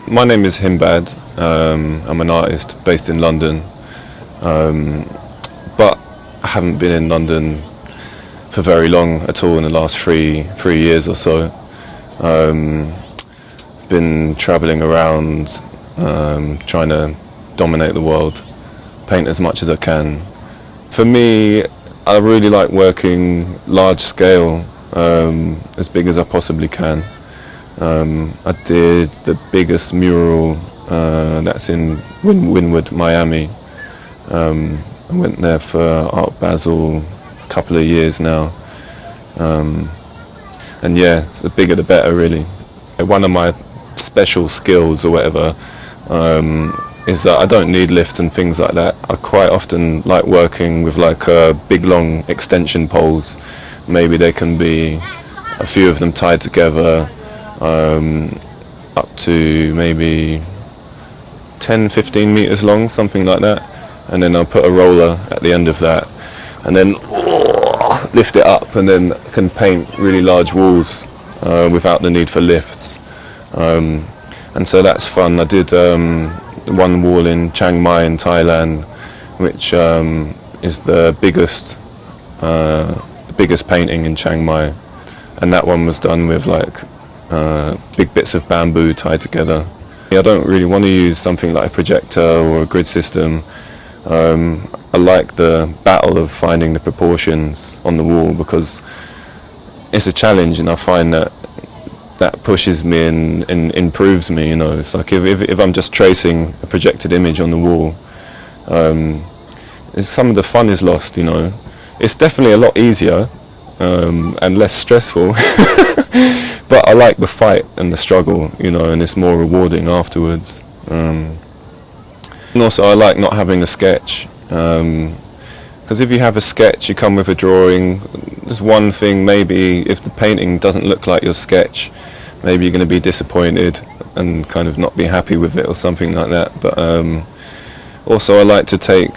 My name is Himbad. I'm an artist based in London, but I haven't been in London for very long at all in the last three years or so. Been travelling around, trying to dominate the world, paint as much as I can. For me, I really like working large scale, as big as I possibly can. I did the biggest mural that's in Wynwood, Miami. I went there for Art Basel a couple of years now. And yeah, the bigger the better, really. One of my special skills or whatever is that I don't need lifts and things like that. I quite often like working with like big long extension poles. Maybe they can be a few of them tied together, up to maybe 10-15 meters long, something like that, and then I'll put a roller at the end of that and then lift it up, and then can paint really large walls without the need for lifts, and so that's fun. I did one wall in Chiang Mai in Thailand, which is the biggest painting in Chiang Mai, and that one was done with like big bits of bamboo tied together. I don't really want to use something like a projector or a grid system. I like the battle of finding the proportions on the wall, because it's a challenge, and I find that pushes me and improves me. You know, it's like if I'm just tracing a projected image on the wall, some of the fun is lost. You know, it's definitely a lot easier and less stressful. But I like the fight and the struggle, you know, and it's more rewarding afterwards. And also I like not having a sketch, because if you have a sketch, you come with a drawing. There's one thing, maybe if the painting doesn't look like your sketch, maybe you're going to be disappointed and kind of not be happy with it or something like that. But also I like to take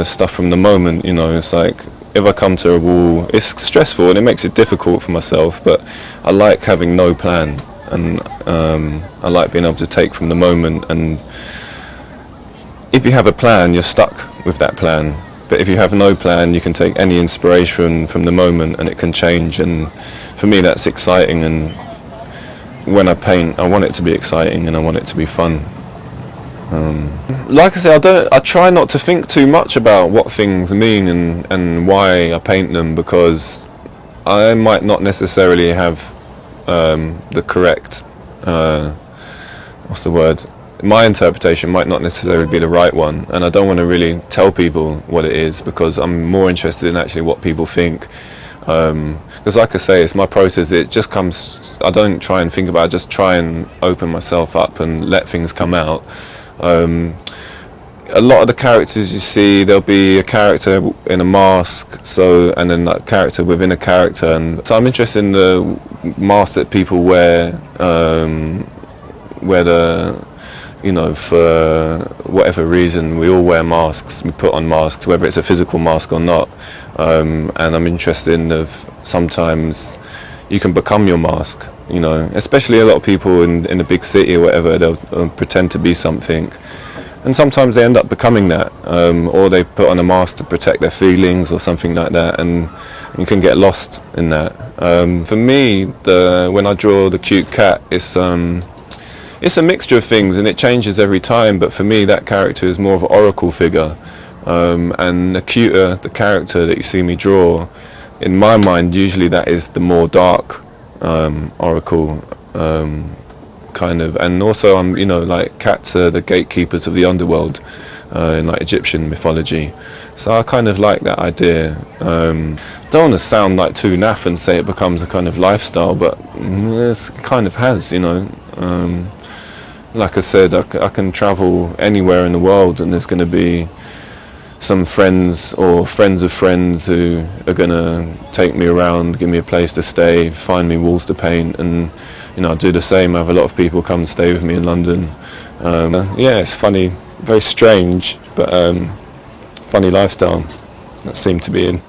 stuff from the moment, you know. It's like, if I come to a wall, it's stressful and it makes it difficult for myself, but I like having no plan, and I like being able to take from the moment. And if you have a plan, you're stuck with that plan, but if you have no plan, you can take any inspiration from the moment and it can change. And for me, that's exciting, and when I paint, I want it to be exciting and I want it to be fun. Like I said, I try not to think too much about what things mean and why I paint them, because I might not necessarily have the correct, my interpretation might not necessarily be the right one, and I don't want to really tell people what it is, because I'm more interested in actually what people think. Because like I say, it's my process. It just comes, I don't try and think about it, I just try and open myself up and let things come out. A lot of the characters you see, there'll be a character in a mask, and then that character within a character, and so I'm interested in the mask that people wear, you know, for whatever reason. We all wear masks, we put on masks, whether it's a physical mask or not, and I'm interested in sometimes you can become your mask, you know, especially a lot of people in a big city or whatever, they'll pretend to be something, and sometimes they end up becoming that, or they put on a mask to protect their feelings or something like that, and you can get lost in that. For me, when I draw the cute cat, it's a mixture of things and it changes every time, but for me that character is more of an oracle figure, and the cuter the character that you see me draw, in my mind usually that is the more dark oracle kind of. And also I'm, you know, like cats are the gatekeepers of the underworld in like Egyptian mythology, so I kind of like that idea. Don't want to sound like too naff and say it becomes a kind of lifestyle, but it kind of has, you know. Like I said, I can travel anywhere in the world, and there's going to be some friends or friends of friends who are going to take me around, give me a place to stay, find me walls to paint, and you know, I do the same. I have a lot of people come and stay with me in London. Yeah, it's funny, very strange, but funny lifestyle that seemed to be in.